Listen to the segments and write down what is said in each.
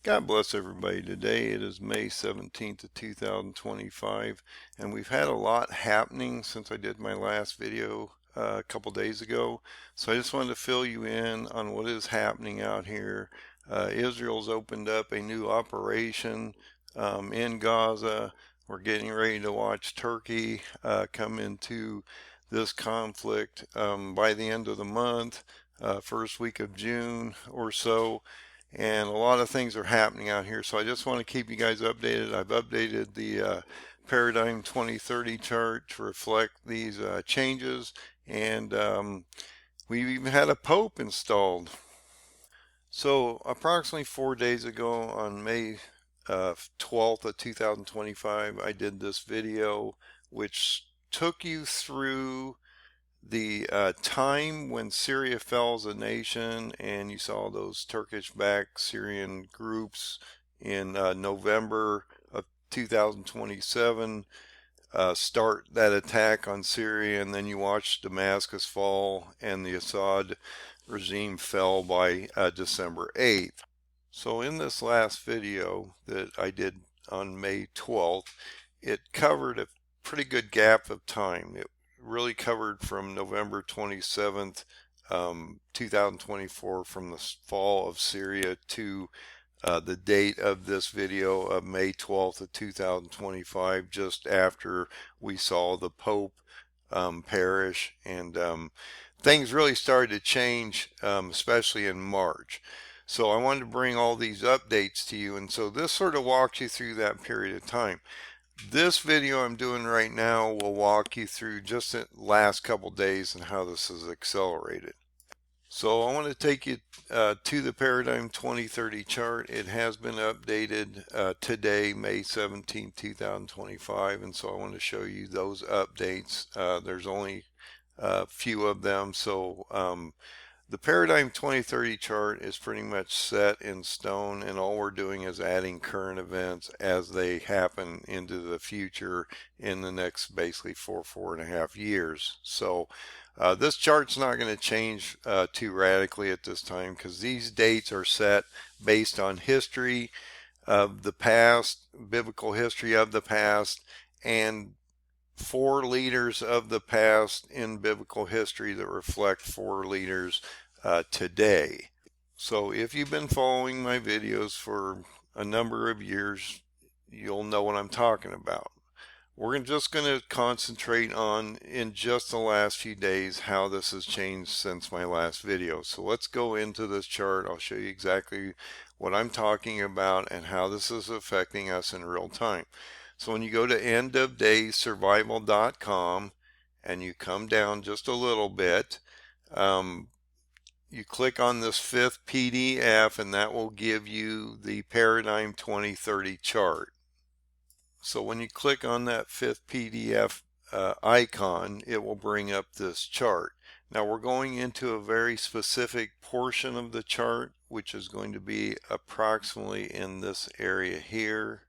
God bless everybody. Today it is May 17th of 2025, and we've had a lot happening since I did my last video a couple days ago. So I just wanted to fill you in on what is happening out here. Israel's opened up a new operation in Gaza. We're getting ready to watch Turkey come into this conflict by the end of the month, first week of June or so. And a lot of things are happening out here, so I just want to keep you guys updated. I've updated the Paradigm 2030 chart to reflect these changes, and we've even had a Pope installed. So approximately 4 days ago, on May 12th of 2025, I did this video which took you through the time when Syria fell as a nation, and you saw those Turkish-backed Syrian groups in November of 2027 start that attack on Syria, and then you watched Damascus fall and the Assad regime fell by December 8th. So in this last video that I did on May 12th, it covered a pretty good gap of time. It really covered from November 27th, 2024, from the fall of Syria to the date of this video of May 12th of 2025, just after we saw the Pope perish, and things really started to change, especially in March. So I wanted to bring all these updates to you, and so this sort of walks you through that period of time. This video I'm doing right now will walk you through just the last couple days and how this has accelerated. So I want to take you to the Paradigm 2030 chart. It has been updated today, May 17, 2025, and so I want to show you those updates. There's only a few of them, so the Paradigm 2030 chart is pretty much set in stone, and all we're doing is adding current events as they happen into the future in the next basically four and a half years. So this chart's not going to change too radically at this time, because these dates are set based on history of the past, biblical history of the past, and 4 leaders of the past in biblical history that reflect 4 leaders today. So if you've been following my videos for a number of years, you'll know what I'm talking about. We're just going to concentrate on, in just the last few days, how this has changed since my last video. So let's go into this chart. I'll show you exactly what I'm talking about and how this is affecting us in real time. So when you go to endofdayssurvival.com and you come down just a little bit, you click on this 5th PDF, and that will give you the Paradigm 2030 chart. So when you click on that 5th PDF icon, it will bring up this chart. Now we're going into a very specific portion of the chart, which is going to be approximately in this area here.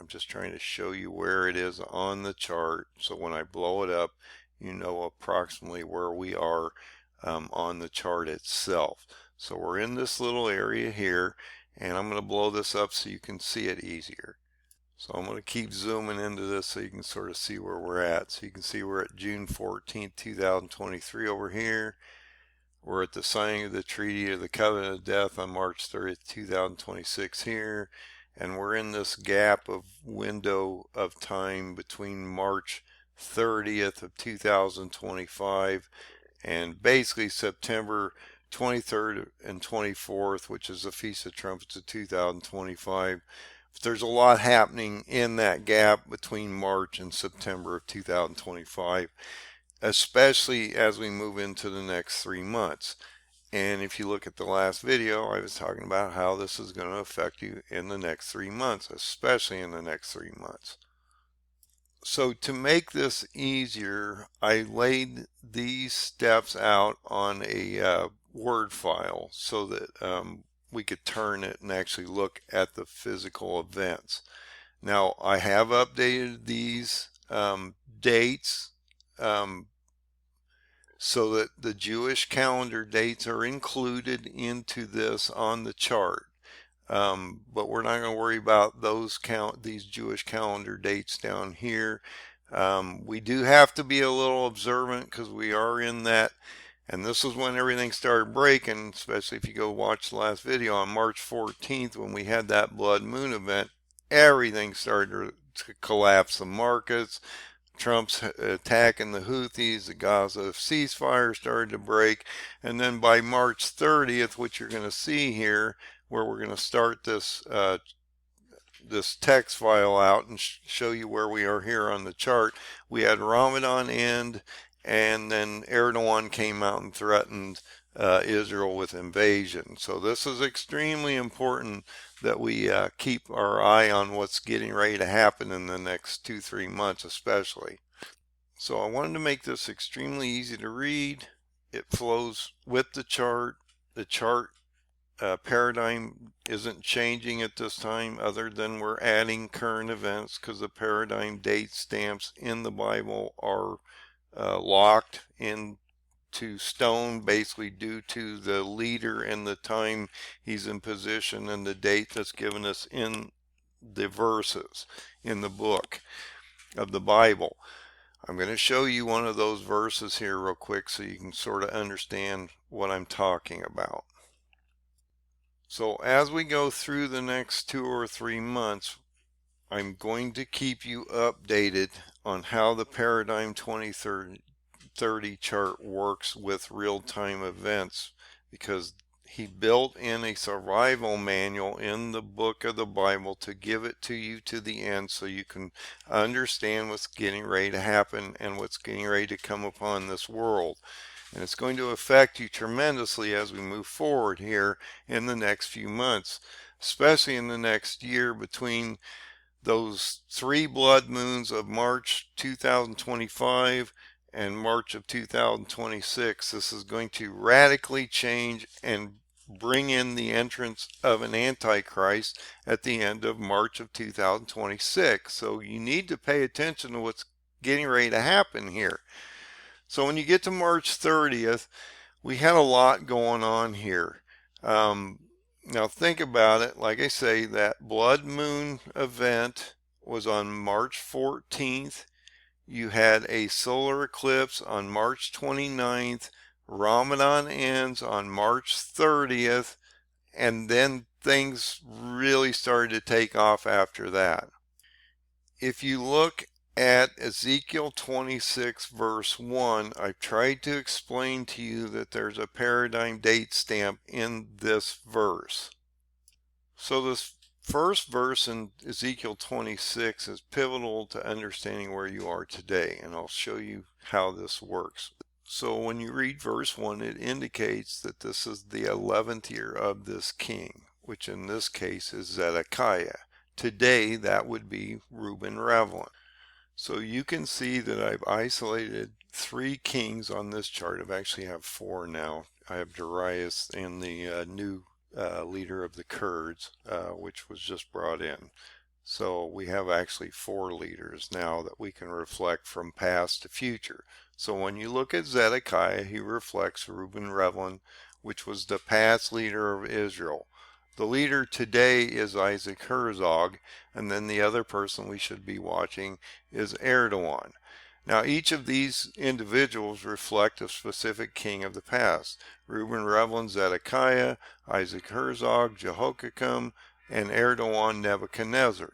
I'm just trying to show you where it is on the chart, so when I blow it up, you know approximately where we are on the chart itself. So we're in this little area here, and I'm going to blow this up so you can see it easier. So I'm going to keep zooming into this so you can sort of see where we're at. So you can see we're at June 14th, 2023 over here. We're at the signing of the Treaty of the Covenant of Death on March 30th, 2026 here. And we're in this gap of window of time between March 30th of 2025 and basically September 23rd and 24th, which is the Feast of Trumpets of 2025. There's a lot happening in that gap between March and September of 2025, especially as we move into the next 3 months. And if you look at the last video, I was talking about how this is going to affect you in the next 3 months, especially in the next 3 months. So to make this easier, I laid these steps out on a Word file so that we could turn it and actually look at the physical events. Now I have updated these dates so that the Jewish calendar dates are included into this on the chart. But we're not going to worry about these Jewish calendar dates down here. We do have to be a little observant because we are in that, and this is when everything started breaking, especially if you go watch the last video on March 14th when we had that blood moon event. Everything started to collapse. The markets, Trump's attacking the Houthis, the Gaza ceasefire started to break, and then by March 30th, which you're going to see here, where we're going to start this text file out and show you where we are here on the chart, we had Ramadan end, and then Erdogan came out and threatened Israel with invasion. So this is extremely important that we keep our eye on what's getting ready to happen in the next 2-3 months especially. So I wanted to make this extremely easy to read. It flows with the chart. The chart paradigm isn't changing at this time, other than we're adding current events because the paradigm date stamps in the Bible are locked into stone, basically due to the leader and the time he's in position and the date that's given us in the verses in the book of the Bible. I'm going to show you one of those verses here real quick so you can sort of understand what I'm talking about. So as we go through the next 2 or 3 months, I'm going to keep you updated on how the Paradigm 2030 chart works with real-time events, because he built in a survival manual in the book of the Bible to give it to you to the end so you can understand what's getting ready to happen and what's getting ready to come upon this world. And it's going to affect you tremendously as we move forward here in the next few months, especially in the next year between those 3 blood moons of March 2025 and March of 2026. This is going to radically change and bring in the entrance of an Antichrist at the end of March of 2026. So you need to pay attention to what's getting ready to happen here. So when you get to March 30th, we had a lot going on here. Now think about it. Like I say, that blood moon event was on March 14th. You had a solar eclipse on March 29th. Ramadan ends on March 30th. And then things really started to take off after that. If you look at Ezekiel 26 verse 1, I've tried to explain to you that there's a paradigm date stamp in this verse. So this first verse in Ezekiel 26 is pivotal to understanding where you are today, and I'll show you how this works. So when you read verse 1, it indicates that this is the 11th year of this king, which in this case is Zedekiah. Today that would be Reuben Revlin. So you can see that I've isolated 3 kings on this chart. I actually have 4 now. I have Darius and the new leader of the Kurds, which was just brought in. So we have actually 4 leaders now that we can reflect from past to future. So when you look at Zedekiah, he reflects Reuben Revlin, which was the past leader of Israel. The leader today is Isaac Herzog, and then the other person we should be watching is Erdogan. Now each of these individuals reflect a specific king of the past. Reuben Revlin, Zedekiah, Isaac Herzog, Jehoiakim, and Erdogan Nebuchadnezzar.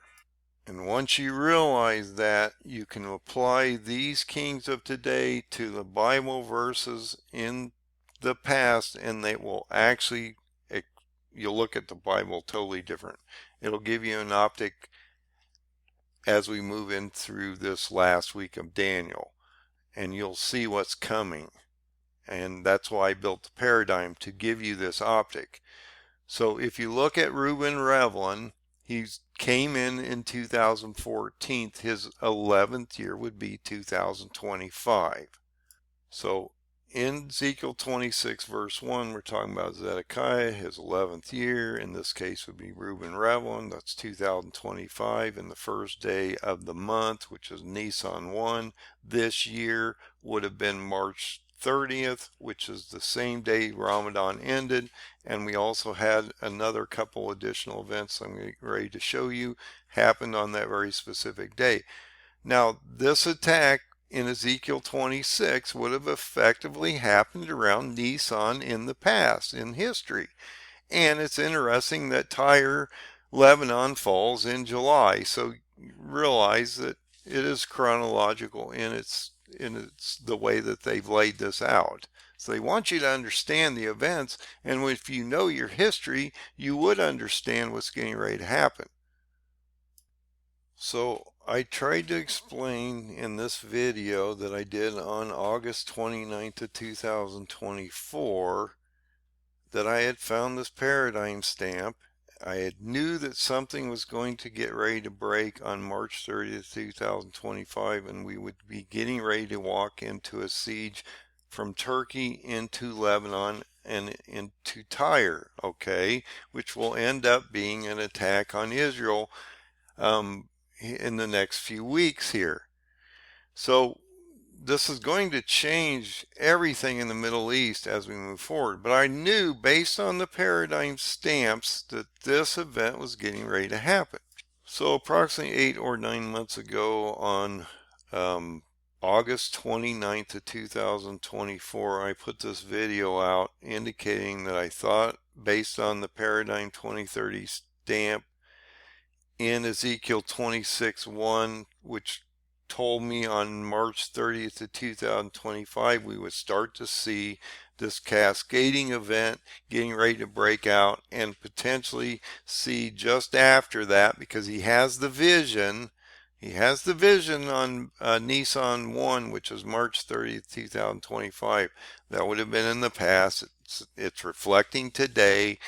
And once you realize that, you can apply these kings of today to the Bible verses in the past, and they will actually, you'll look at the Bible totally different. It'll give you an optic as we move in through this last week of Daniel, and you'll see what's coming. And that's why I built the paradigm, to give you this optic. So if you look at Reuben Revlin, he came in 2014. His 11th year would be 2025. So in Ezekiel 26 verse 1, we're talking about Zedekiah, his 11th year. In this case would be Reuben Revlin. That's 2025, and the first day of the month, which is Nisan 1. This year would have been March 30th, which is the same day Ramadan ended. And we also had another couple additional events I'm getting ready to show you happened on that very specific day. Now, this attack in Ezekiel 26 would have effectively happened around Nisan in the past, in history. And it's interesting that Tyre, Lebanon falls in July. So realize that it is chronological in its the way that they've laid this out. So they want you to understand the events, and if you know your history, you would understand what's getting ready to happen. So I tried to explain in this video that I did on August 29th of 2024 that I had found this paradigm stamp. I had knew that something was going to get ready to break on March 30th, 2025, and we would be getting ready to walk into a siege from Turkey into Lebanon and into Tyre, okay, which will end up being an attack on Israel in the next few weeks here. So this is going to change everything in the Middle East as we move forward. But I knew based on the paradigm stamps that this event was getting ready to happen. So approximately 8 or 9 months ago on August 29th of 2024, I put this video out indicating that I thought based on the paradigm 2030 stamp in Ezekiel 26:1, which told me on March 30th of 2025 we would start to see this cascading event getting ready to break out, and potentially see just after that, because he has the vision on Nisan 1, which is March 30th, 2025. That would have been in the past. It's reflecting today,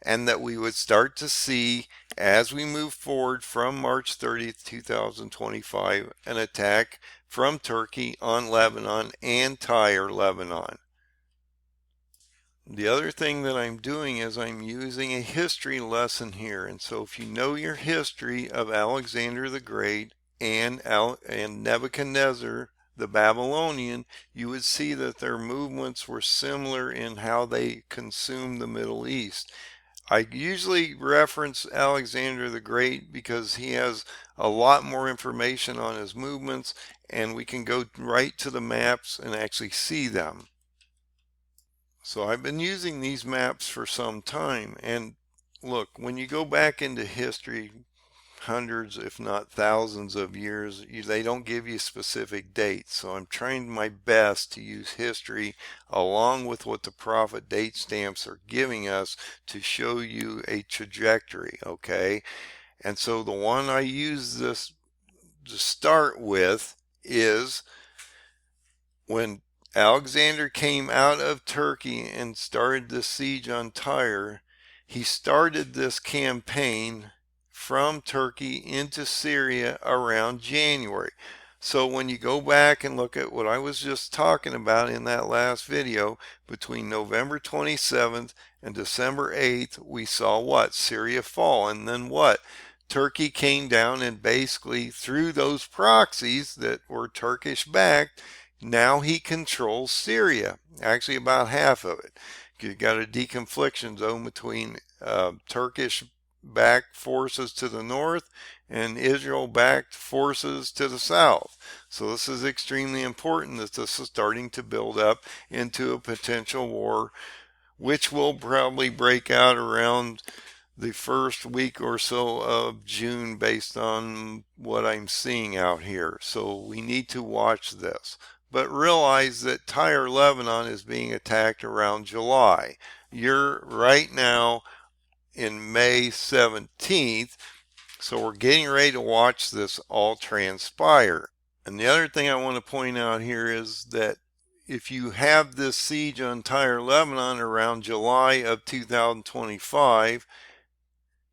and that we would start to see, as we move forward from March 30th, 2025, an attack from Turkey on Lebanon and Tyre, Lebanon. The other thing that I'm doing is I'm using a history lesson here. And so if you know your history of Alexander the Great and Nebuchadnezzar the Babylonian, you would see that their movements were similar in how they consumed the Middle East. I usually reference Alexander the Great because he has a lot more information on his movements, and we can go right to the maps and actually see them. So I've been using these maps for some time, and look, when you go back into history, hundreds if not thousands of years, they don't give you specific dates. So I'm trying my best to use history along with what the prophet date stamps are giving us to show you a trajectory, okay? And so the one I use this to start with is when Alexander came out of Turkey and started the siege on Tyre. He started this campaign from Turkey into Syria around January. So when you go back and look at what I was just talking about in that last video, between November 27th and December 8th, we saw what? Syria fall. And then what? Turkey came down and basically, through those proxies that were Turkish backed, now he controls Syria, actually about half of it. You've got a deconfliction zone between Turkish backed forces to the north and Israel backed forces to the south. So this is extremely important that this is starting to build up into a potential war, which will probably break out around the first week or so of June based on what I'm seeing out here. So we need to watch this. But realize that Tyre, Lebanon is being attacked around July. You're right now in May 17th, so we're getting ready to watch this all transpire. And the other thing I want to point out here is that if you have this siege on Tyre, Lebanon around July of 2025,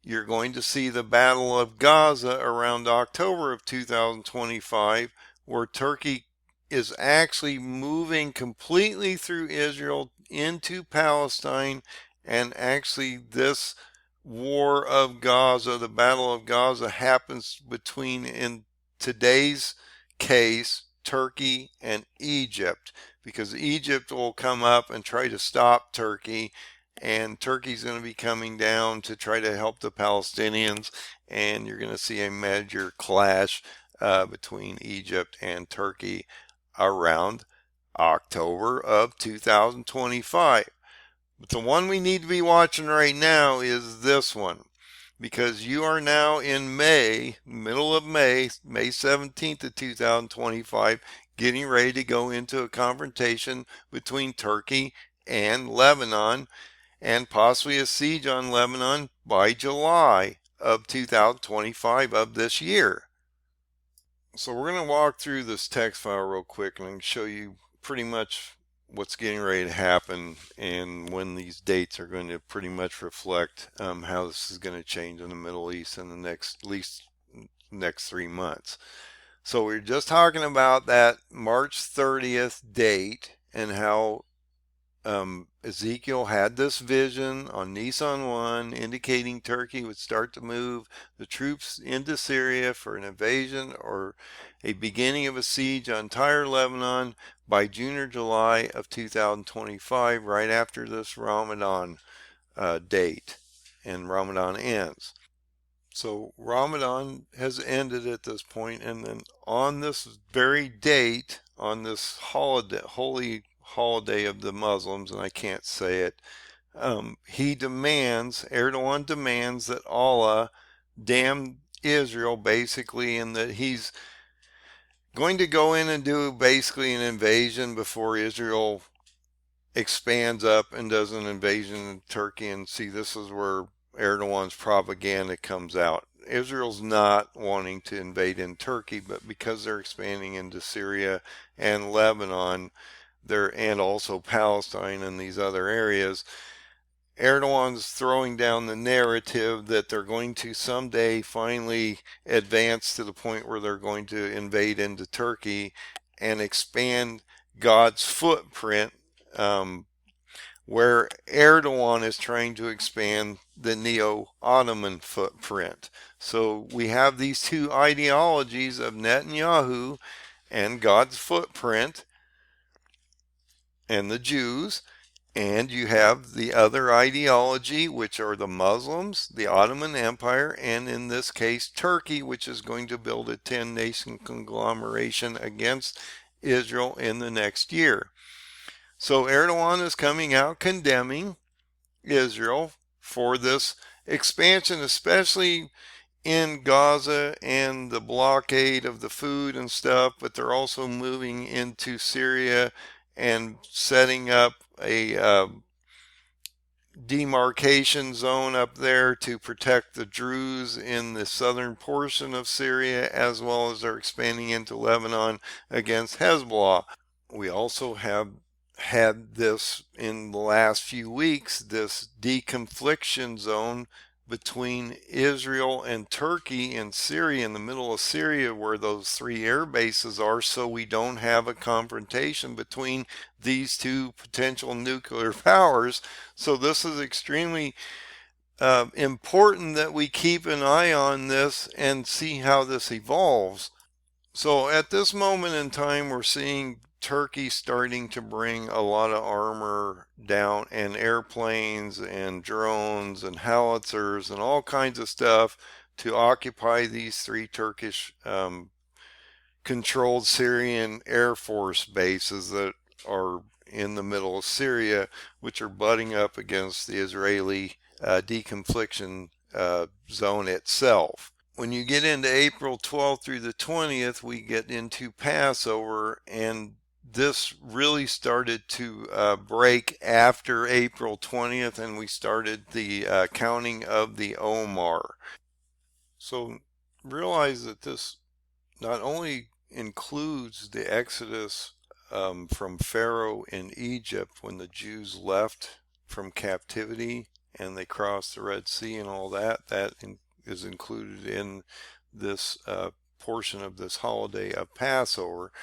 you're going to see the Battle of Gaza around October of 2025, where Turkey is actually moving completely through Israel into Palestine, and actually this war of Gaza, the Battle of Gaza, happens between, in today's case, Turkey and Egypt, because Egypt will come up and try to stop Turkey, and Turkey's going to be coming down to try to help the Palestinians, and you're going to see a major clash between Egypt and Turkey around October of 2025. But the one we need to be watching right now is this one, because you are now in May, middle of May, May 17th of 2025, getting ready to go into a confrontation between Turkey and Lebanon, and possibly a siege on Lebanon by July of 2025 of this year. So we're going to walk through this text file real quick and show you pretty much what's getting ready to happen and when these dates are going to pretty much reflect how this is going to change in the Middle East in the next, at least next 3 months. So we're just talking about that March 30th date and how Ezekiel had this vision on Nisan 1 indicating Turkey would start to move the troops into Syria for an invasion or a beginning of a siege on Tyre, Lebanon by June or July of 2025, right after this Ramadan date, and Ramadan ends. So Ramadan has ended at this point, and then on this very date, on this holiday, holy holiday of the Muslims, and I can't say it, Erdogan demands that Allah damn Israel, basically, and that he's going to go in and do basically an invasion before Israel expands up and does an invasion of Turkey. And see, this is where Erdogan's propaganda comes out. Israel's not wanting to invade in Turkey, but because they're expanding into Syria and Lebanon, and also Palestine and these other areas, Erdogan's throwing down the narrative that they're going to someday finally advance to the point where they're going to invade into Turkey and expand God's footprint, where Erdogan is trying to expand the neo-Ottoman footprint. So we have these two ideologies of Netanyahu and God's footprint and the Jews, and you have the other ideology, which are the Muslims, the Ottoman Empire, and in this case Turkey, which is going to build a 10-nation conglomeration against Israel in the next year. So Erdogan is coming out condemning Israel for this expansion, especially in Gaza and the blockade of the food and stuff, but they're also moving into Syria and setting up a demarcation zone up there to protect the Druze in the southern portion of Syria, as well as they're expanding into Lebanon against Hezbollah. We also have had this in the last few weeks, this deconfliction zone between Israel and Turkey and Syria, in the middle of Syria, where those 3 air bases are, so we don't have a confrontation between these two potential nuclear powers. So this is extremely important that we keep an eye on this and see how this evolves. So at this moment in time, we're seeing Turkey starting to bring a lot of armor down, and airplanes and drones and howitzers and all kinds of stuff to occupy these 3 Turkish controlled Syrian Air Force bases that are in the middle of Syria, which are butting up against the Israeli deconfliction zone itself. When you get into April 12th through the 20th, we get into Passover, and this really started to break after April 20th, and we started the counting of the Omar. So realize that this not only includes the exodus from Pharaoh in Egypt, when the Jews left from captivity and they crossed the Red Sea and all that, is included in this portion of this holiday of Passover.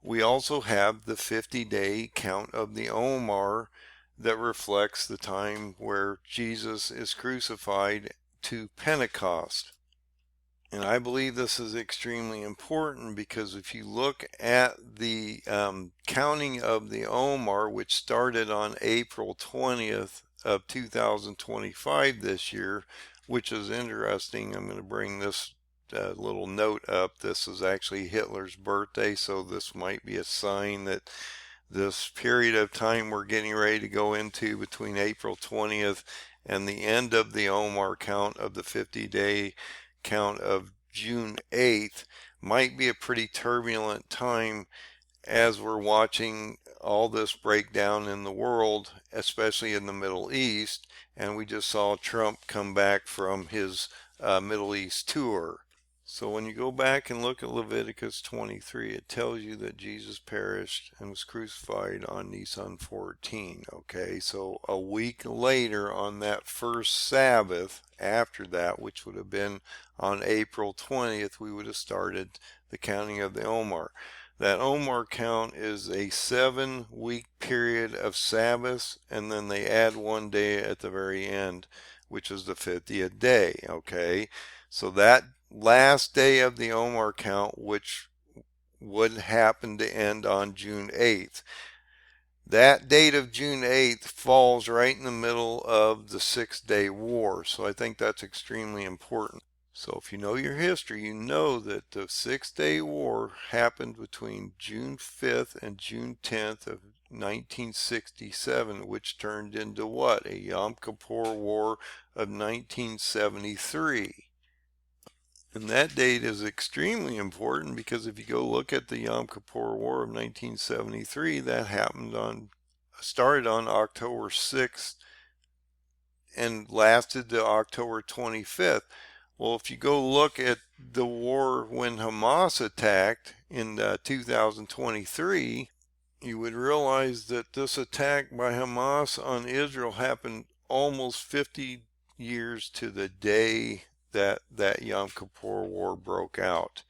We also have the 50-day count of the Omar that reflects the time where Jesus is crucified to Pentecost. And I believe this is extremely important because if you look at the counting of the Omar, which started on April 20th of 2025 this year, which is interesting. I'm going to bring this little note up. This is actually Hitler's birthday, so this might be a sign that this period of time we're getting ready to go into between April 20th and the end of the Omar count of the 50-day count of June 8th might be a pretty turbulent time as we're watching all this breakdown in the world, especially in the Middle East. And we just saw Trump come back from his Middle East tour. So when you go back and look at Leviticus 23, it tells you that Jesus perished and was crucified on Nisan 14. Okay, so a week later on that first Sabbath after that, which would have been on April 20th, we would have started the counting of the Omar. That Omar count is a 7-week period of Sabbaths, and then they add one day at the very end, which is the 50th day. Okay, so that last day of the Omar count, which would happen to end on June 8th. That date of June 8th falls right in the middle of the 6-day war, so I think that's extremely important. So if you know your history, you know that the 6-day war happened between June 5th and June 10th of 1967, which turned into what? A Yom Kippur War of 1973. And that date is extremely important because if you go look at the Yom Kippur War of 1973, that started on October 6th and lasted to October 25th. Well, if you go look at the war when Hamas attacked in 2023, you would realize that this attack by Hamas on Israel happened almost 50 years to the day that Yom Kippur War broke out.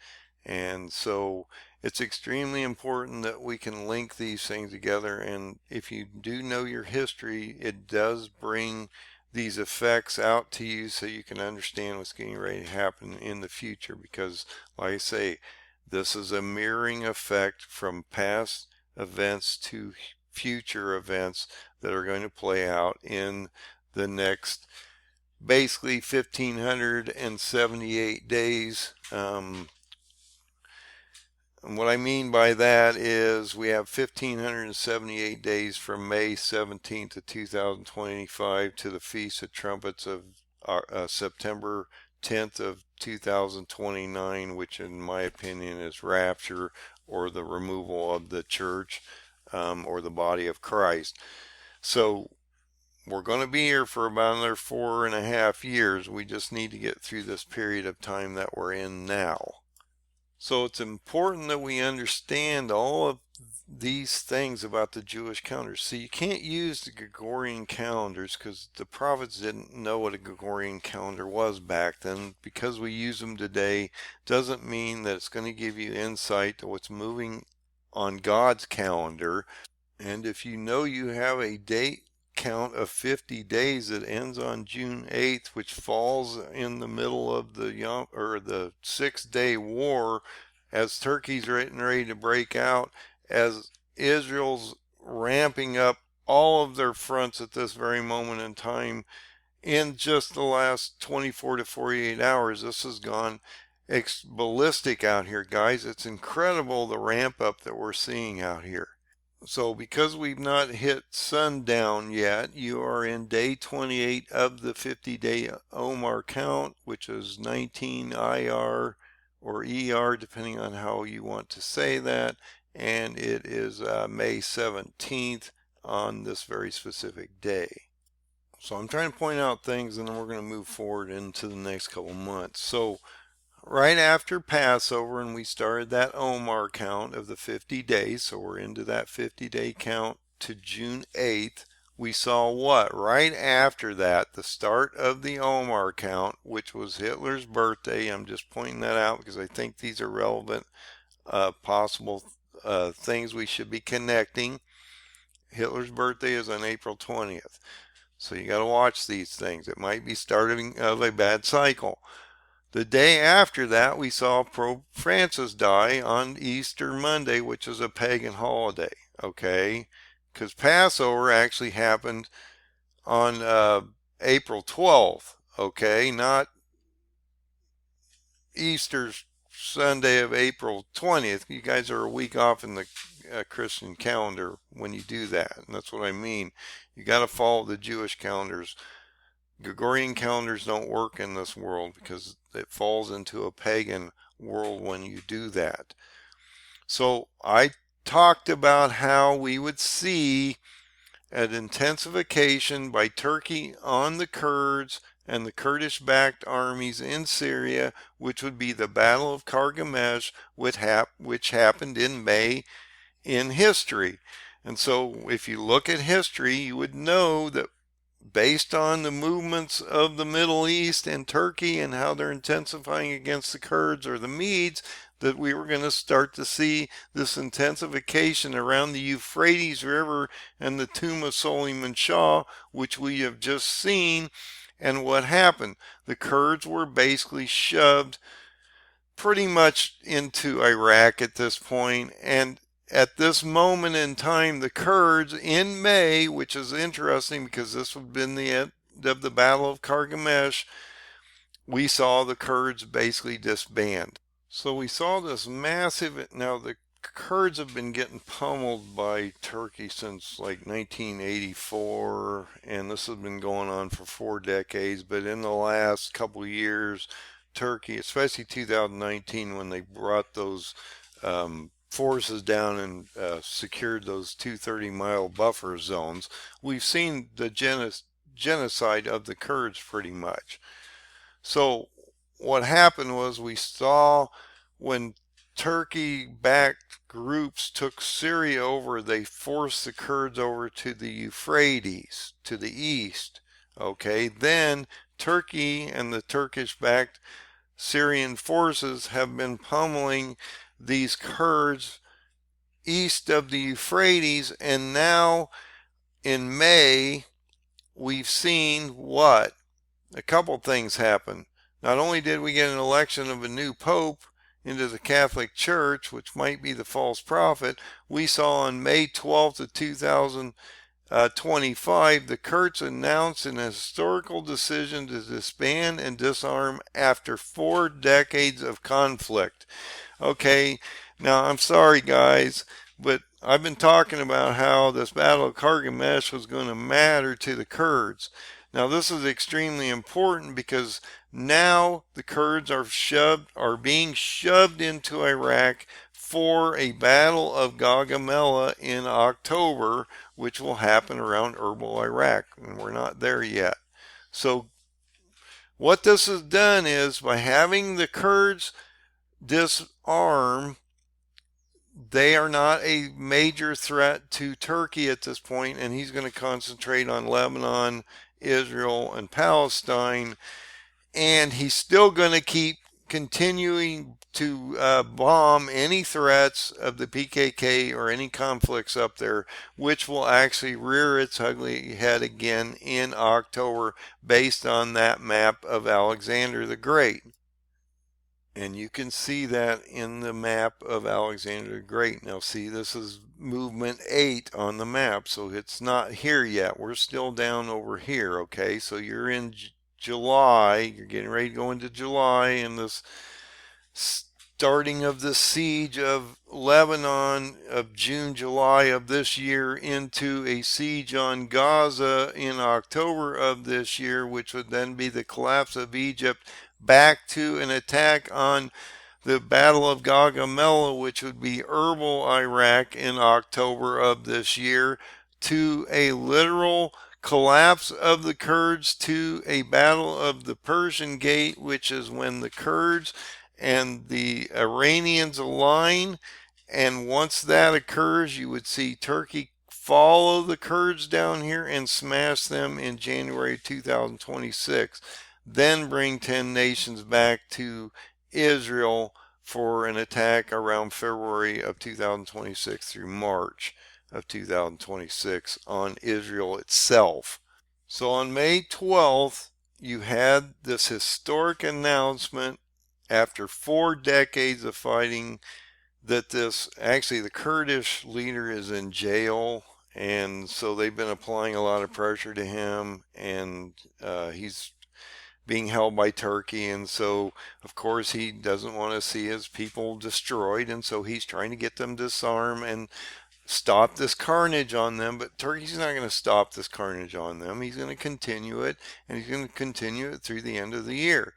And so it's extremely important that we can link these things together. And if you do know your history, it does bring these effects out to you so you can understand what's getting ready to happen in the future. Because, like I say, this is a mirroring effect from past events to future events that are going to play out in the next basically 1578 days. And what I mean by that is we have 1578 days from May 17th of 2025 to the Feast of Trumpets of September 10th of 2029, which in my opinion is rapture or the removal of the church or the body of Christ. So we're going to be here for about another 4.5 years. We just need to get through this period of time that we're in now. So it's important that we understand all of these things about the Jewish calendars. See, you can't use the Gregorian calendars because the prophets didn't know what a Gregorian calendar was back then. Because we use them today doesn't mean that it's going to give you insight to what's moving on God's calendar. And if you know you have a date count of 50 days that ends on June 8th, which falls in the middle of the the 6-day war, as Turkey's getting ready to break out, as Israel's ramping up all of their fronts at this very moment in time. In just the last 24 to 48 hours, this has gone ballistic out here, guys. It's incredible the ramp up that we're seeing out here. So because we've not hit sundown yet, you are in day 28 of the 50-day Omar count, which is 19 IR or ER, depending on how you want to say that. And it is May 17th on this very specific day. So I'm trying to point out things, and then we're going to move forward into the next couple months. So right after Passover, and we started that Omar count of the 50 days, so we're into that 50-day count to June 8th. We saw what? Right after that, the start of the Omar count, which was Hitler's birthday. I'm just pointing that out because I think these are relevant, possible things we should be connecting. Hitler's birthday is on April 20th. So you got to watch these things. It might be starting of a bad cycle. The day after that, we saw Pope Francis die on Easter Monday, which is a pagan holiday, okay? Because Passover actually happened on April 12th, okay? Not Easter Sunday of April 20th. You guys are a week off in the Christian calendar when you do that. And that's what I mean. You got to follow the Jewish calendars. Gregorian calendars don't work in this world because it falls into a pagan world when you do that. So I talked about how we would see an intensification by Turkey on the Kurds and the Kurdish-backed armies in Syria, which would be the Battle of Carchemish, which happened in May in history. And so if you look at history, you would know that based on the movements of the Middle East and Turkey and how they're intensifying against the Kurds or the Medes, that we were going to start to see this intensification around the Euphrates River and the Tomb of Suleyman-Shah, which we have just seen. And what happened? The Kurds were basically shoved pretty much into Iraq at this point, and at this moment in time, the Kurds in May, which is interesting because this would have been the end of the Battle of Carchemish, we saw the Kurds basically disband. So we saw this massive, now the Kurds have been getting pummeled by Turkey since like 1984, and this has been going on for 4 decades, but in the last couple of years, Turkey, especially 2019 when they brought those forces down and secured those 230-mile buffer zones, we've seen the genocide of the Kurds pretty much. So what happened was we saw when Turkey-backed groups took Syria over, they forced the Kurds over to the Euphrates, to the east. Okay, then Turkey and the Turkish-backed Syrian forces have been pummeling these Kurds east of the Euphrates, and now in May we've seen what? A couple things happen. Not only did we get an election of a new pope into the Catholic Church, which might be the false prophet, we saw on May 12th of 2025, the Kurds announced an historical decision to disband and disarm after 4 decades of conflict. Okay, now I'm sorry guys, but I've been talking about how this Battle of Carchemish was going to matter to the Kurds. Now this is extremely important because now the Kurds are being shoved into Iraq for a Battle of Gaugamela in October, which will happen around Erbil, Iraq, and we're not there yet. So what this has done is by having the Kurds disarm, they are not a major threat to Turkey at this point, and he's going to concentrate on Lebanon, Israel, and Palestine, and he's still going to keep continuing to bomb any threats of the PKK or any conflicts up there, which will actually rear its ugly head again in October based on that map of Alexander the Great. And you can see that in the map of Alexander the Great. Now see, this is movement 8 on the map, so it's not here yet. We're still down over here, okay? So you're in July, you're getting ready to go into July, and this starting of the siege of Lebanon of June, July of this year into a siege on Gaza in October of this year, which would then be the collapse of Egypt, back to an attack on the Battle of Gaugamela, which would be Erbil, Iraq in October of this year, to a literal collapse of the Kurds, to a battle of the Persian Gate, which is when the Kurds and the Iranians align, and once that occurs, you would see Turkey follow the Kurds down here and smash them in January 2026. Then bring 10 nations back to Israel for an attack around February of 2026 through March of 2026 on Israel itself. So on May 12th, you had this historic announcement after 4 decades of fighting that the Kurdish leader is in jail, and so they've been applying a lot of pressure to him, and he's being held by Turkey, and so of course he doesn't want to see his people destroyed, and so he's trying to get them disarmed and stop this carnage on them. But Turkey's not going to stop this carnage on them. He's going to continue it, and he's going to continue it through the end of the year.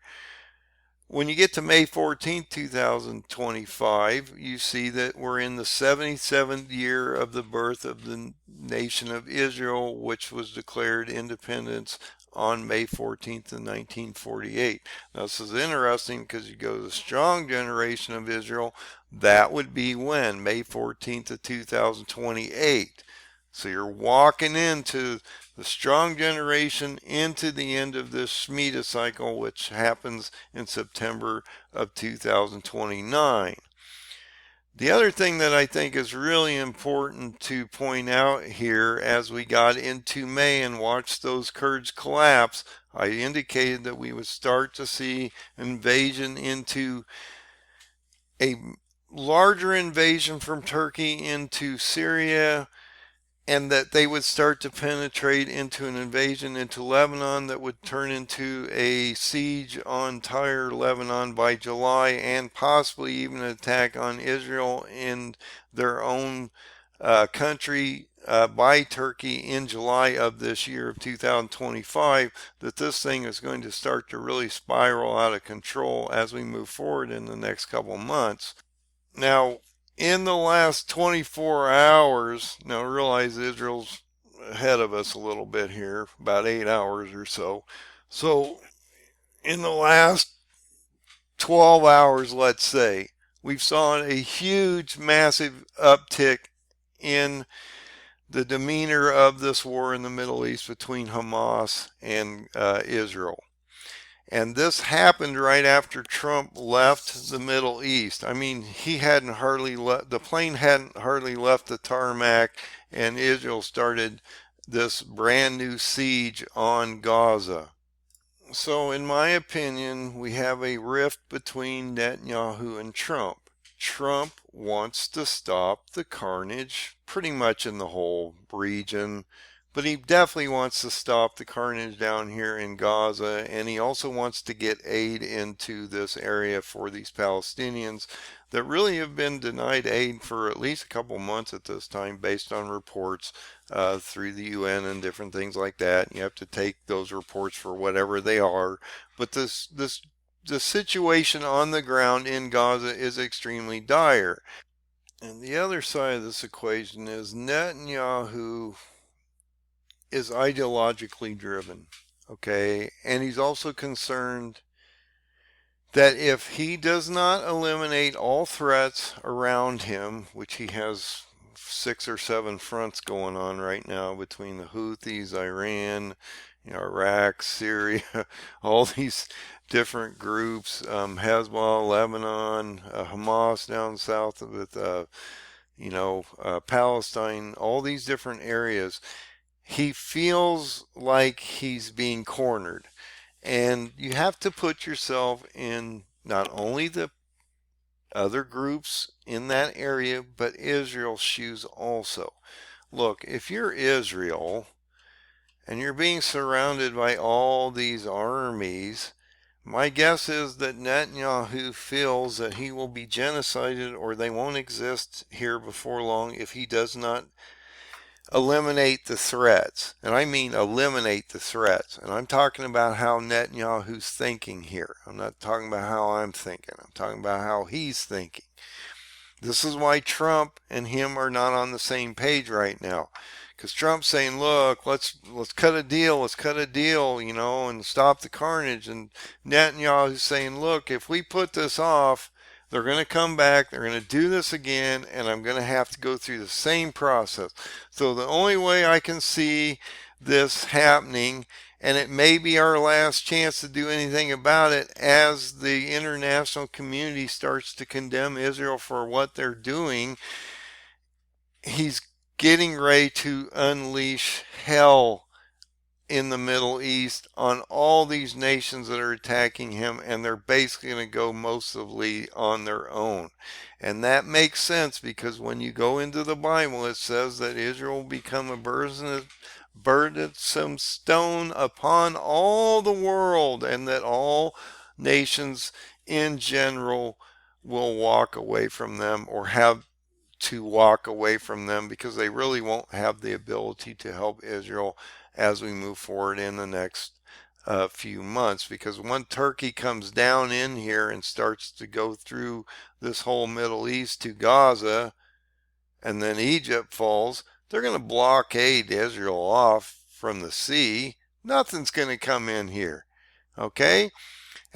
When you get to May 14th, 2025, you see that we're in the 77th year of the birth of the nation of Israel, which was declared independence on May 14th, 1948. Now, this is interesting because you go to the strong generation of Israel, that would be when? May 14th, 2028. So you're walking into the strong generation into the end of this Shemitah cycle, which happens in September of 2029. The other thing that I think is really important to point out here as we got into May and watched those Kurds collapse, I indicated that we would start to see invasion into a larger invasion from Turkey into Syria, and that they would start to penetrate into an invasion into Lebanon that would turn into a siege on Tyre, Lebanon by July, and possibly even an attack on Israel in their own country by Turkey in July of this year of 2025, that this thing is going to start to really spiral out of control as we move forward in the next couple months. Now, in the last 24 hours, now realize Israel's ahead of us a little bit here, about 8 hours or so. So, in the last 12 hours, let's say, we've saw a huge, massive uptick in the demeanor of this war in the Middle East between Hamas and Israel. And this happened right after Trump left the Middle East. I mean, the plane hadn't hardly left the tarmac, and Israel started this brand new siege on Gaza. So, in my opinion, we have a rift between Netanyahu and Trump. Trump wants to stop the carnage pretty much in the whole region, but he definitely wants to stop the carnage down here in Gaza, and he also wants to get aid into this area for these Palestinians that really have been denied aid for at least a couple months at this time, based on reports through the UN and different things like that. You have to take those reports for whatever they are, but the situation on the ground in Gaza is extremely dire. And the other side of this equation is Netanyahu is ideologically driven, okay? And he's also concerned that if he does not eliminate all threats around him, which he has 6 or 7 fronts going on right now between the Houthis, Iran, Iraq, Syria, all these different groups, Hezbollah, Lebanon, Hamas down south with, Palestine, all these different areas. He feels like he's being cornered. And you have to put yourself in not only the other groups in that area, but Israel's shoes also. Look, if you're Israel and you're being surrounded by all these armies, my guess is that Netanyahu feels that he will be genocided, or they won't exist here before long, if he does not eliminate the threats. And I mean eliminate the threats. And I'm talking about how Netanyahu's thinking here. I'm not talking about how I'm thinking. I'm talking about how he's thinking. This is why Trump and him are not on the same page right now. Because Trump's saying, look, let's cut a deal, and stop the carnage. And Netanyahu's saying, look, if we put this off, they're going to come back, they're going to do this again, and I'm going to have to go through the same process. So the only way I can see this happening, and it may be our last chance to do anything about it, as the international community starts to condemn Israel for what they're doing, he's getting ready to unleash hell in the Middle East on all these nations that are attacking him, and they're basically going to go mostly on their own. And that makes sense because when you go into the Bible, it says that Israel will become a burdensome stone upon all the world, and that all nations in general will walk away from them or have to walk away from them because they really won't have the ability to help Israel as we move forward in the next few months. Because when Turkey comes down in here and starts to go through this whole Middle East to Gaza, and then Egypt falls, they're going to blockade Israel off from the sea. Nothing's going to come in here. Okay?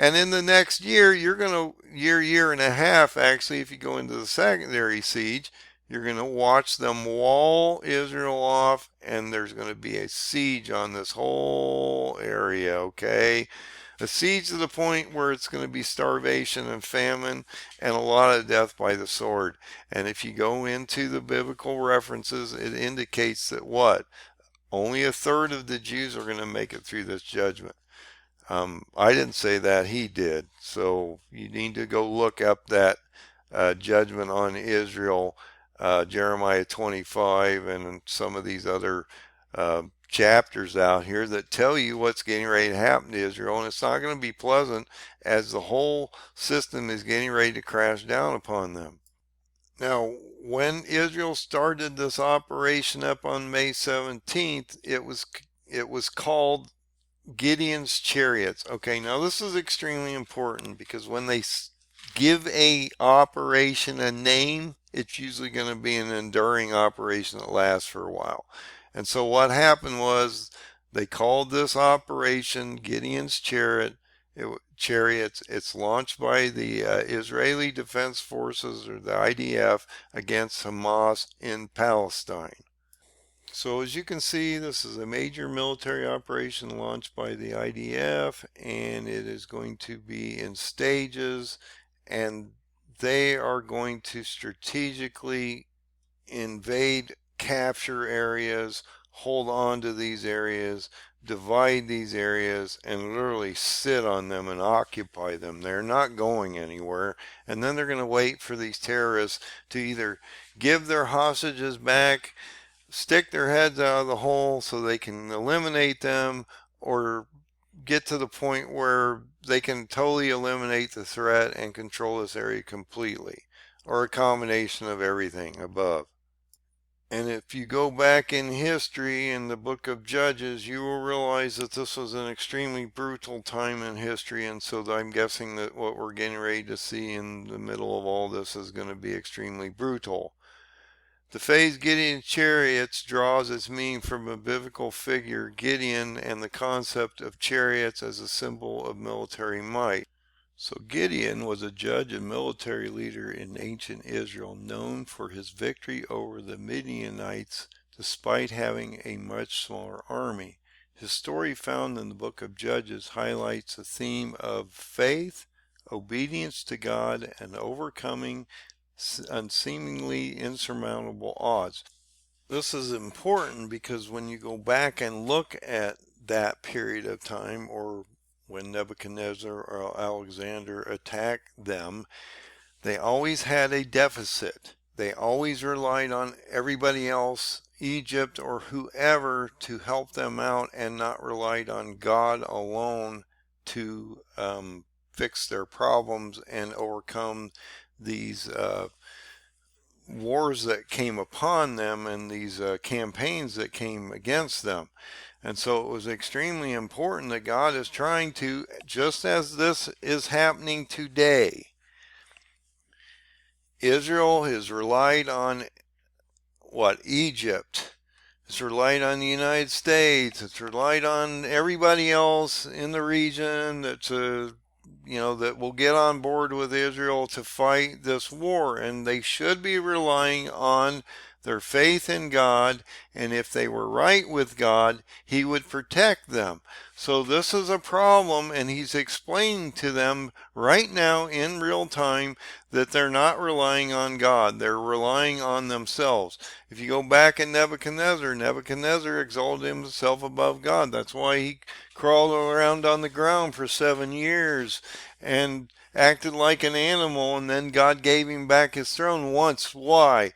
And in the next year, you're going to, year and a half, actually, if you go into the secondary siege, you're going to watch them wall Israel off, and there's going to be a siege on this whole area, okay? A siege to the point where it's going to be starvation and famine and a lot of death by the sword. And if you go into the biblical references, it indicates that what? Only a third of the Jews are going to make it through this judgment. I didn't say that, he did. So you need to go look up that judgment on Israel, Jeremiah 25, and some of these other chapters out here that tell you what's getting ready to happen to Israel. And it's not going to be pleasant as the whole system is getting ready to crash down upon them. Now, when Israel started this operation up on May 17th, it was called Gideon's Chariots. Okay, now this is extremely important because when they give a operation a name, it's usually going to be an enduring operation that lasts for a while. And so what happened was they called this operation Gideon's Chariots. It's launched by the Israeli Defense Forces, or the IDF, against Hamas in Palestine. So as you can see, this is a major military operation launched by the IDF, and it is going to be in stages, and they are going to strategically invade, capture areas, hold on to these areas, divide these areas, and literally sit on them and occupy them. They're not going anywhere, and then they're going to wait for these terrorists to either give their hostages back, stick their heads out of the hole so they can eliminate them, or get to the point where they can totally eliminate the threat and control this area completely, or a combination of everything above. And if you go back in history in the book of Judges, you will realize that this was an extremely brutal time in history, and so I'm guessing that what we're getting ready to see in the middle of all this is going to be extremely brutal. The phrase Gideon's Chariots draws its meaning from a biblical figure, Gideon, and the concept of chariots as a symbol of military might. So Gideon was a judge and military leader in ancient Israel, known for his victory over the Midianites despite having a much smaller army. His story, found in the book of Judges, highlights a theme of faith, obedience to God, and overcoming unseemingly insurmountable odds. This is important because when you go back and look at that period of time, or when Nebuchadnezzar or Alexander attacked them, they always had a deficit. They always relied on everybody else, Egypt or whoever, to help them out, and not relied on God alone to fix their problems and overcome these wars that came upon them, and these campaigns that came against them. And so it was extremely important that God is trying to, just as this is happening today, Israel has relied on what? Egypt. It's relied on the United States. It's relied on everybody else in the region that's that will get on board with Israel to fight this war. And they should be relying on their faith in God, and if they were right with God, he would protect them. So this is a problem, and he's explaining to them right now in real time that they're not relying on God. They're relying on themselves. If you go back in Nebuchadnezzar, Nebuchadnezzar exalted himself above God. That's why he crawled around on the ground for 7 years and acted like an animal, and then God gave him back his throne once. Why?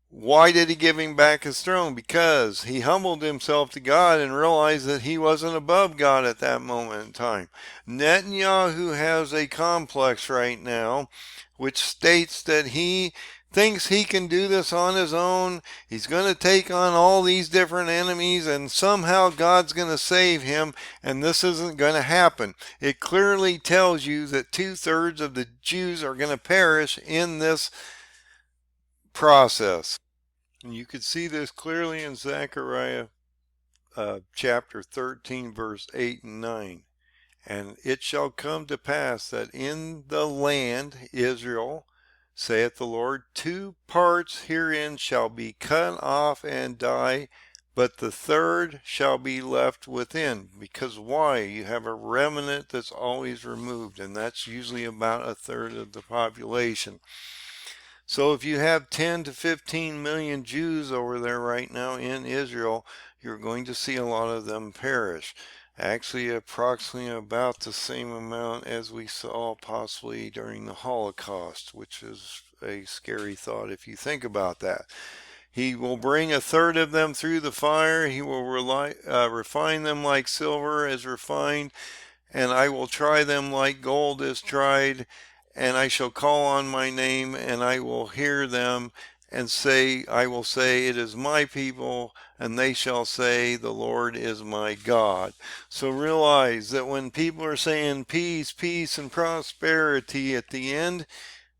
Why did he give him back his throne? Because he humbled himself to God and realized that he wasn't above God at that moment in time. Netanyahu has a complex right now which states that he thinks he can do this on his own. He's going to take on all these different enemies and somehow God's going to save him, and this isn't going to happen. It clearly tells you that 2/3 of the Jews are going to perish in this process. And you could see this clearly in Zechariah chapter 13, verse 8 and 9. And it shall come to pass that in the land, Israel, saith the Lord, 2 parts herein shall be cut off and die, but the third shall be left within. Because why? You have a remnant that's always removed, and that's usually about 1/3 of the population. So if you have 10 to 15 million Jews over there right now in Israel, you're going to see a lot of them perish. Actually, approximately about the same amount as we saw possibly during the Holocaust, which is a scary thought if you think about that. He will bring 1/3 of them through the fire. He will refine them like silver is refined, and I will try them like gold is tried. And I shall call on my name, and I will hear them, and I will say, it is my people, and they shall say, the Lord is my God. So realize that when people are saying peace, peace, and prosperity at the end,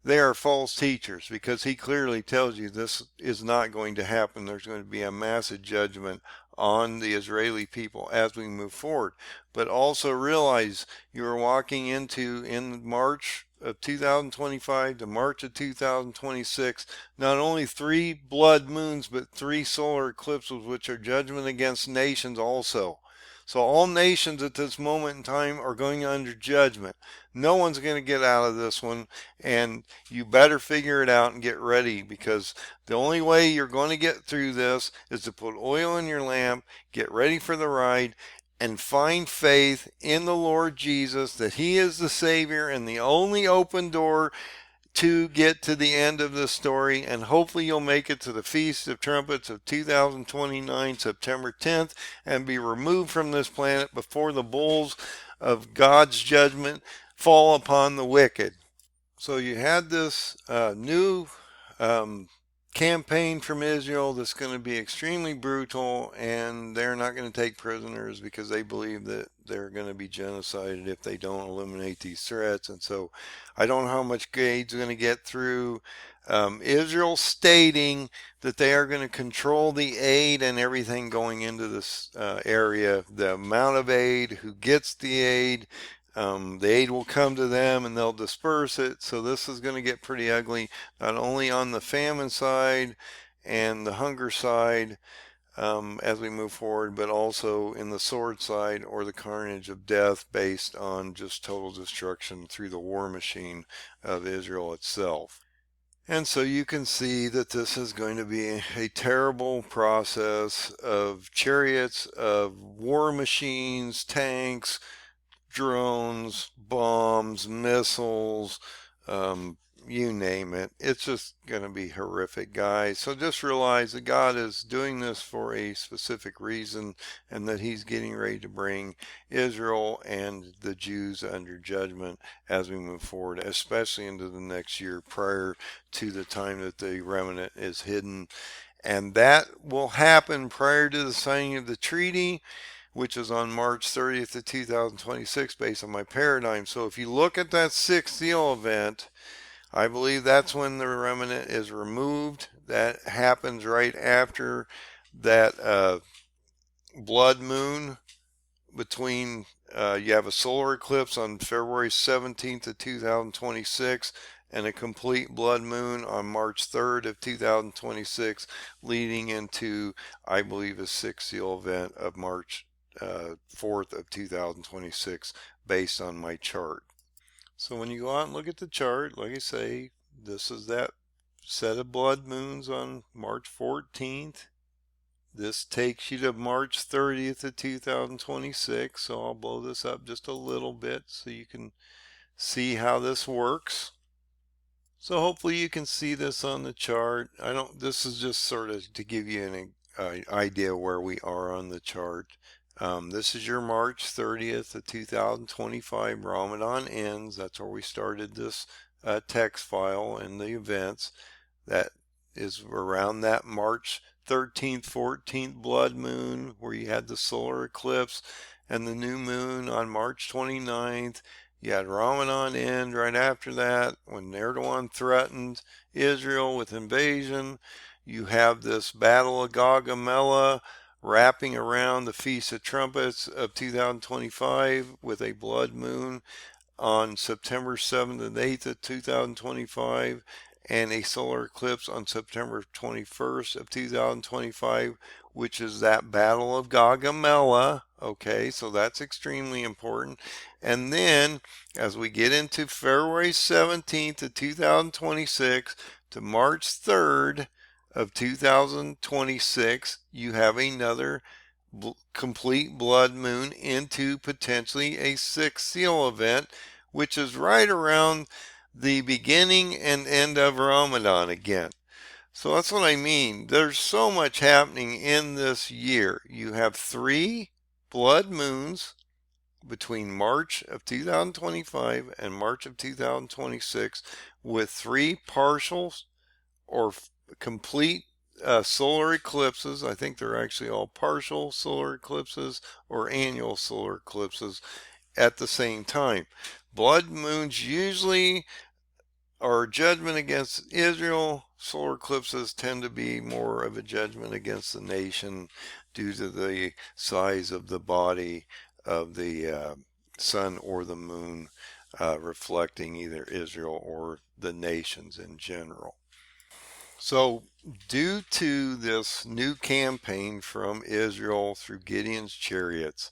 they are false teachers, because he clearly tells you this is not going to happen. There's going to be a massive judgment on the Israeli people as we move forward. But also realize you are walking into, in March of 2025 to March of 2026, not only 3 blood moons, but 3 solar eclipses, which are judgment against nations also. So all nations at this moment in time are going under judgment. No one's going to get out of this one, and you better figure it out and get ready, because the only way you're going to get through this is to put oil in your lamp, get ready for the ride, and find faith in the Lord Jesus, that he is the Savior and the only open door to get to the end of the story. And hopefully you'll make it to the Feast of Trumpets of 2029, September 10th, and be removed from this planet before the bowls of God's judgment fall upon the wicked. So you had this new campaign from Israel that's going to be extremely brutal, and they're not going to take prisoners because they believe that they're going to be genocided if they don't eliminate these threats. And so I don't know how much aid's going to get through. Israel stating that they are going to control the aid and everything going into this area, the amount of aid, who gets the aid. The aid will come to them and they'll disperse it. So this is going to get pretty ugly, not only on the famine side and the hunger side as we move forward, but also in the sword side, or the carnage of death based on just total destruction through the war machine of Israel itself. And so you can see that this is going to be a terrible process of chariots, of war machines, tanks, drones, bombs, missiles, you name it. It's just going to be horrific, guys. So just realize that God is doing this for a specific reason, and that he's getting ready to bring Israel and the Jews under judgment as we move forward, especially into the next year prior to the time that the remnant is hidden. And that will happen prior to the signing of the treaty, which is on March 30th of 2026 based on my paradigm. So if you look at that 6th seal event, I believe that's when the remnant is removed. That happens right after that blood moon between, you have a solar eclipse on February 17th of 2026, and a complete blood moon on March 3rd of 2026, leading into, I believe, a sixth seal event of March 4th of 2026 based on my chart. So when you go out and look at the chart, like I say, this is that set of blood moons on March 14th. This takes you to March 30th of 2026. So I'll blow this up just a little bit so you can see how this works. So hopefully you can see this on the chart. This is just sort of to give you an idea where we are on the chart. This is your March 30th of 2025. Ramadan ends. That's where we started this text file and the events. That is around that March 13th, 14th blood moon where you had the solar eclipse and the new moon on March 29th. You had Ramadan end right after that when Erdogan threatened Israel with invasion. You have this Battle of Gaugamela wrapping around the Feast of Trumpets of 2025 with a blood moon on September 7th and 8th of 2025 and a solar eclipse on September 21st of 2025, which is that Battle of Gaugamela. Okay, so that's extremely important. And then as we get into February 17th of 2026 to March 3rd of 2026, you have another complete blood moon into potentially a sixth seal event, which is right around the beginning and end of Ramadan again. So that's what I mean. There's so much happening in this year. You have 3 blood moons between March of 2025 and March of 2026 with 3 partial or complete solar eclipses. I think they're actually all partial solar eclipses or annual solar eclipses at the same time. Blood moons usually are a judgment against Israel. Solar eclipses tend to be more of a judgment against the nation due to the size of the body of the sun or the moon reflecting either Israel or the nations in general. So due to this new campaign from Israel through Gideon's Chariots,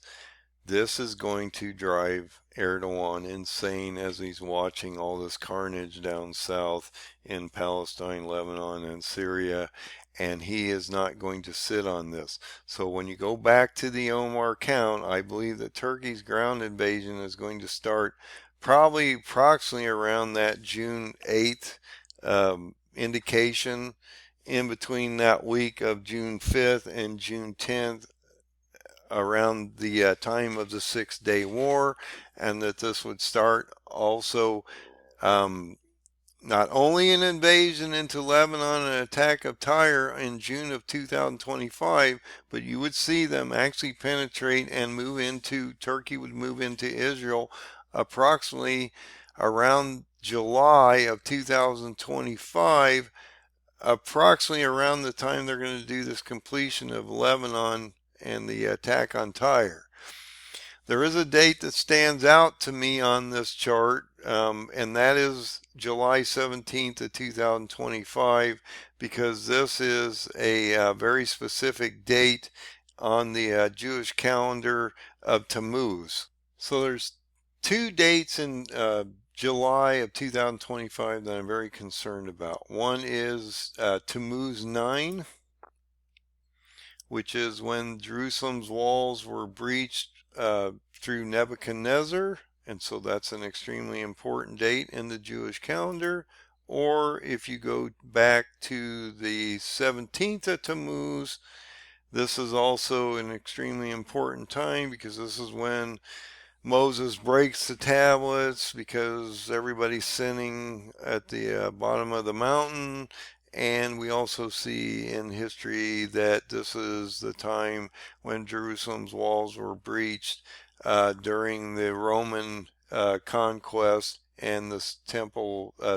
this is going to drive Erdogan insane as he's watching all this carnage down south in Palestine, Lebanon, and Syria, and he is not going to sit on this. So when you go back to the Omar count, I believe that Turkey's ground invasion is going to start probably approximately around that June 8th indication, in between that week of June 5th and June 10th, around the time of the 6-Day War, and that this would start also not only an invasion into Lebanon and an attack of Tyre in June of 2025, but you would see them actually penetrate and move into, Turkey would move into Israel approximately around July of 2025, approximately around the time they're going to do this completion of Lebanon and the attack on Tyre. There is a date that stands out to me on this chart, and that is July 17th of 2025, because this is a very specific date on the Jewish calendar of Tammuz. So there's 2 dates in July of 2025 that I'm very concerned about. One is Tammuz 9, which is when Jerusalem's walls were breached through Nebuchadnezzar, and so that's an extremely important date in the Jewish calendar. Or if you go back to the 17th of Tammuz, this is also an extremely important time because this is when Moses breaks the tablets because everybody's sinning at the bottom of the mountain. And we also see in history that this is the time when Jerusalem's walls were breached during the Roman conquest and the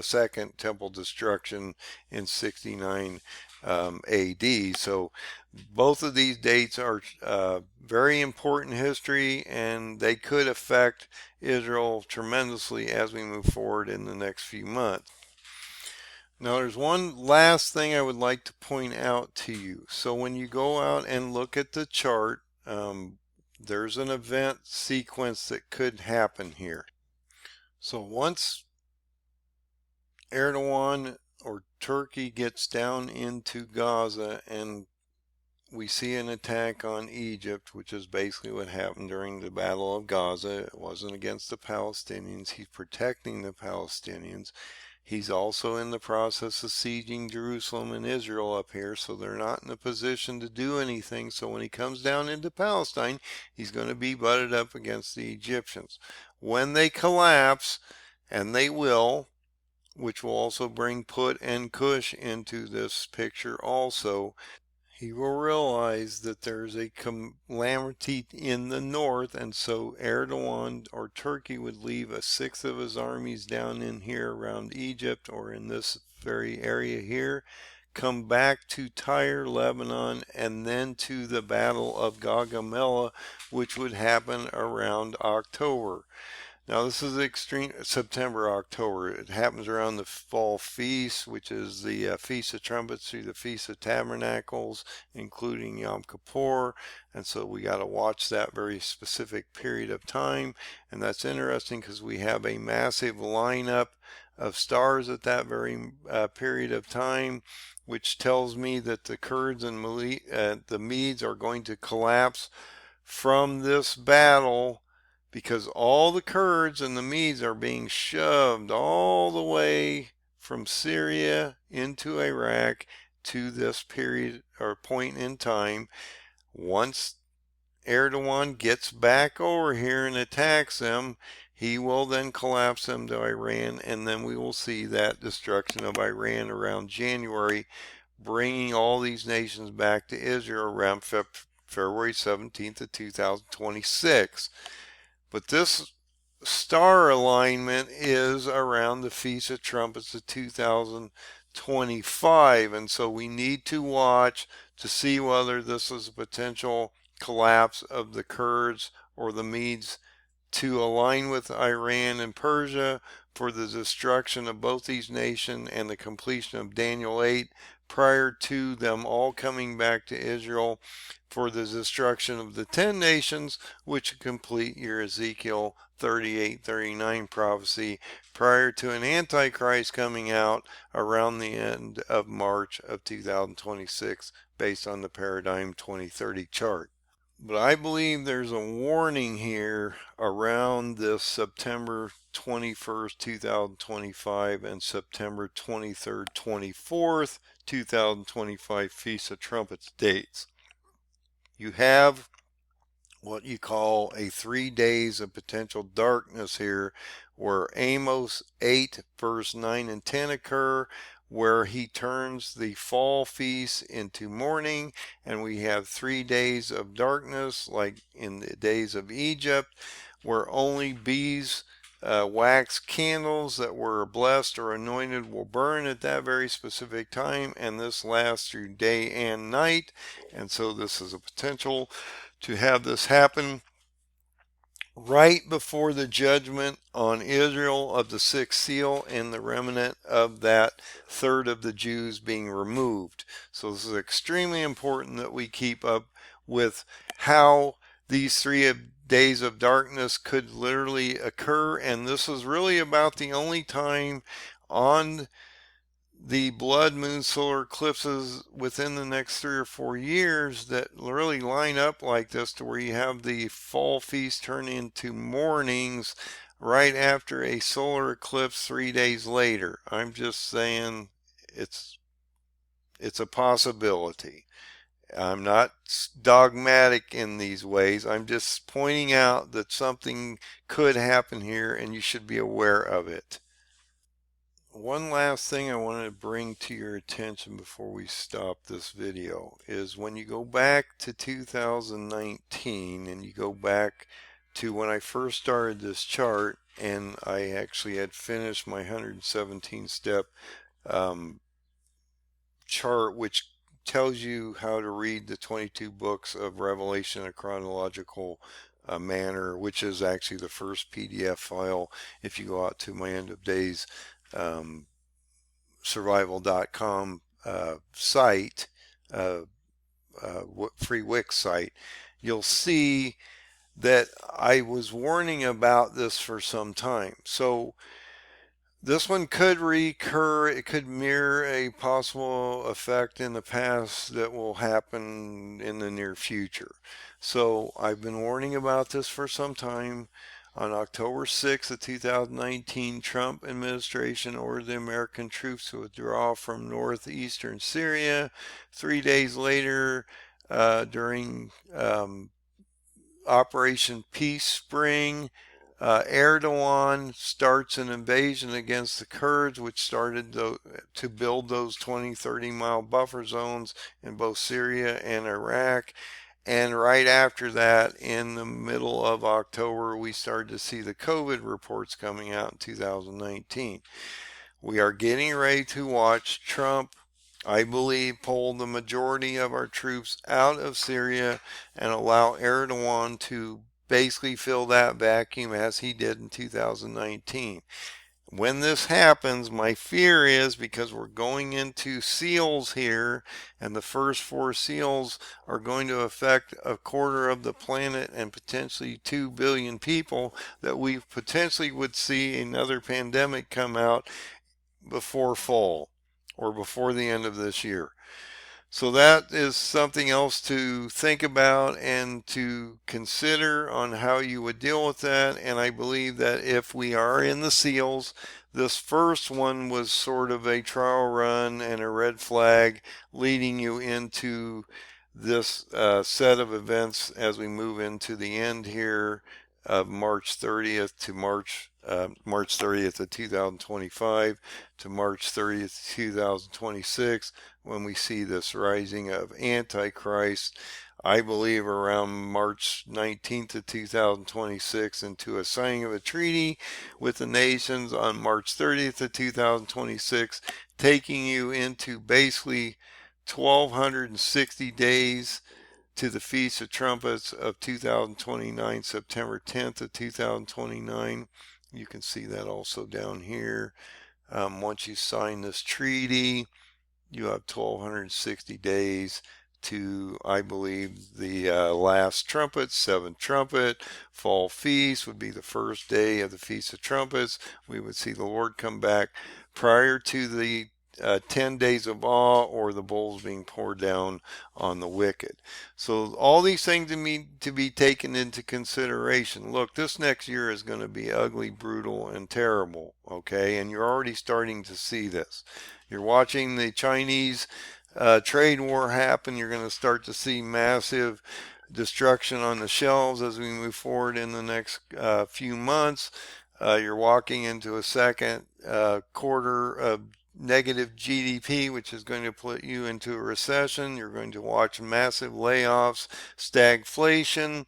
second temple destruction in 69 AD. So both of these dates are very important history, and they could affect Israel tremendously as we move forward in the next few months. Now, there's one last thing I would like to point out to you. So when you go out and look at the chart, there's an event sequence that could happen here. So once Erdogan or Turkey gets down into Gaza and we see an attack on Egypt, which is basically what happened during the Battle of Gaza. It wasn't against the Palestinians. He's protecting the Palestinians. He's also in the process of sieging Jerusalem and Israel up here, so they're not in a position to do anything. So when he comes down into Palestine, he's going to be butted up against the Egyptians. When they collapse, and they will, which will also bring Put and Cush into this picture also, he will realize that there's a calamity in the north, and so Erdogan or Turkey would leave a sixth of his armies down in here around Egypt or in this very area here, come back to Tyre, Lebanon, and then to the Battle of Gaugamela, which would happen around October. Now this is extreme September, October. It happens around the fall feast, which is the Feast of Trumpets through the Feast of Tabernacles, including Yom Kippur. And so we got to watch that very specific period of time. And that's interesting because we have a massive lineup of stars at that very period of time, which tells me that the Kurds and the Medes are going to collapse from this battle, because all the Kurds and the Medes are being shoved all the way from Syria into Iraq to this period or point in time. Once Erdogan gets back over here and attacks them, he will then collapse them to Iran, and then we will see that destruction of Iran around January, bringing all these nations back to Israel around February 17th of 2026. But this star alignment is around the Feast of Trumpets of 2025, and so we need to watch to see whether this is a potential collapse of the Kurds or the Medes to align with Iran and Persia for the destruction of both these nations and the completion of Daniel 8 prior to them all coming back to Israel for the destruction of the 10 nations, which complete your Ezekiel 38-39 prophecy prior to an Antichrist coming out around the end of March of 2026 based on the Paradigm 2030 chart. But I believe there's a warning here around this September 21st, 2025 and September 23rd, 24th, 2025 Feast of Trumpets dates. You have what you call a 3 days of potential darkness here, where Amos 8 verse 9 and 10 occur, where he turns the fall feast into mourning, and we have 3 days of darkness like in the days of Egypt, where only bees wax candles that were blessed or anointed will burn at that very specific time, and this lasts through day and night. And so this is a potential to have this happen right before the judgment on Israel of the sixth seal and the remnant of that third of the Jews being removed. So this is extremely important that we keep up with how these 3 days of darkness could literally occur, and this is really about the only time on the blood moon solar eclipses within the next 3 or 4 years that really line up like this, to where you have the fall feast turn into mornings right after a solar eclipse 3 days later. I'm just saying it's a possibility. I'm not dogmatic in these ways. I'm just pointing out that something could happen here and you should be aware of it. One last thing I wanted to bring to your attention before we stop this video is when you go back to 2019 and you go back to when I first started this chart, and I actually had finished my 117 step chart, which tells you how to read the 22 books of Revelation in a chronological manner, which is actually the first PDF file if you go out to my end of days survival.com site, free Wix site, you'll see that I was warning about this for some time. So this one could recur. It could mirror a possible effect in the past that will happen in the near future. So I've been warning about this for some time. On October 6th of 2019, Trump administration ordered the American troops to withdraw from northeastern Syria. 3 days later, during Operation Peace Spring, Erdogan starts an invasion against the Kurds, which started to build those 20, 30-mile buffer zones in both Syria and Iraq. And right after that, in the middle of October, we started to see the COVID reports coming out in 2019. We are getting ready to watch Trump, I believe, pull the majority of our troops out of Syria and allow Erdogan to basically fill that vacuum as he did in 2019. When this happens, my fear is, because we're going into seals here, and the first 4 seals are going to affect a quarter of the planet and potentially 2 billion people, that we potentially would see another pandemic come out before fall or before the end of this year. So that is something else to think about and to consider on how you would deal with that. And I believe that if we are in the seals, this first one was sort of a trial run and a red flag leading you into this set of events as we move into the end here of March 30th to March 30th of 2025 to March 30th, 2026, when we see this rising of Antichrist. I believe around March 19th of 2026 into a signing of a treaty with the nations on March 30th of 2026, taking you into basically 1,260 days to the Feast of Trumpets of 2029, September 10th of 2029. You can see that also down here. Once you sign this treaty, you have 1,260 days to, I believe, the last trumpet, 7th trumpet. Fall feast would be the first day of the Feast of Trumpets. We would see the Lord come back prior to the 10 days of awe, or the bowls being poured down on the wicked. So all these things need to be taken into consideration. Look, this next year is going to be ugly, brutal, and terrible, okay? And you're already starting to see this. You're watching the Chinese trade war happen. You're going to start to see massive destruction on the shelves as we move forward in the next few months. You're walking into a second quarter of negative GDP, which is going to put you into a recession. You're going to watch massive layoffs, stagflation,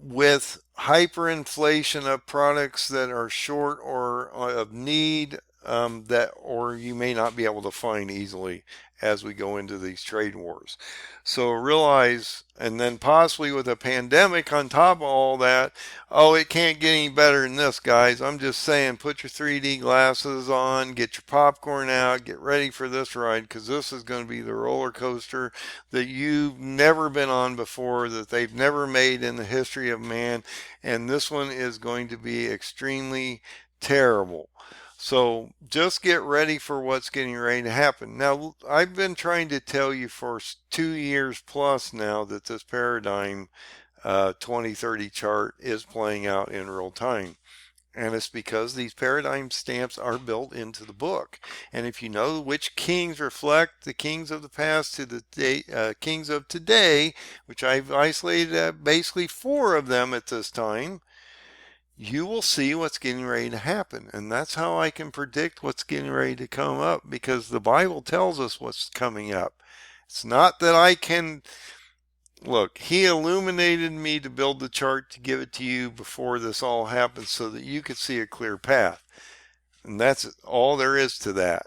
with hyperinflation of products that are short or of need, that or you may not be able to find easily as we go into these trade wars. So realize, and then possibly with a pandemic on top of all that, oh, it can't get any better than this, guys. I'm just saying, put your 3D glasses on, get your popcorn out, get ready for this ride, because this is going to be the roller coaster that you've never been on before, that they've never made in the history of man, and this one is going to be extremely terrible. So just get ready for what's getting ready to happen. Now, I've been trying to tell you for 2 years plus now that this paradigm 2030 chart is playing out in real time. And it's because these paradigm stamps are built into the book. And if you know which kings reflect the kings of the past to the kings of today, which I've isolated basically 4 of them at this time, you will see what's getting ready to happen. And that's how I can predict what's getting ready to come up, because the Bible tells us what's coming up. It's not that I can, look, he illuminated me to build the chart to give it to you before this all happened so that you could see a clear path. And that's all there is to that.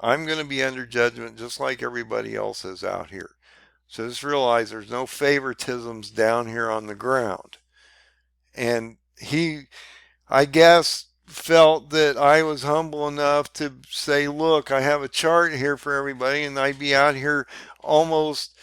I'm going to be under judgment just like everybody else is out here. So just realize there's no favoritisms down here on the ground. And I guess felt that I was humble enough to say, look, I have a chart here for everybody, and I'd be out here almost,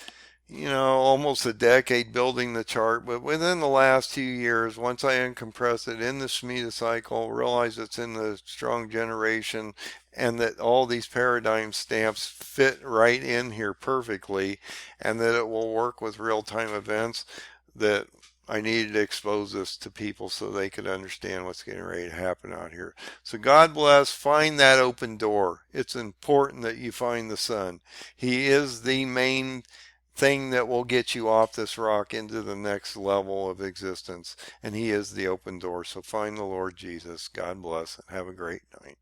almost a decade building the chart. But within the last 2 years, once I uncompress it in the Shemitah cycle, realize it's in the strong generation, and that all these paradigm stamps fit right in here perfectly, and that it will work with real-time events, that I needed to expose this to people so they could understand what's getting ready to happen out here. So God bless. Find that open door. It's important that you find the Son. He is the main thing that will get you off this rock into the next level of existence. And He is the open door. So find the Lord Jesus. God bless. Have a great night.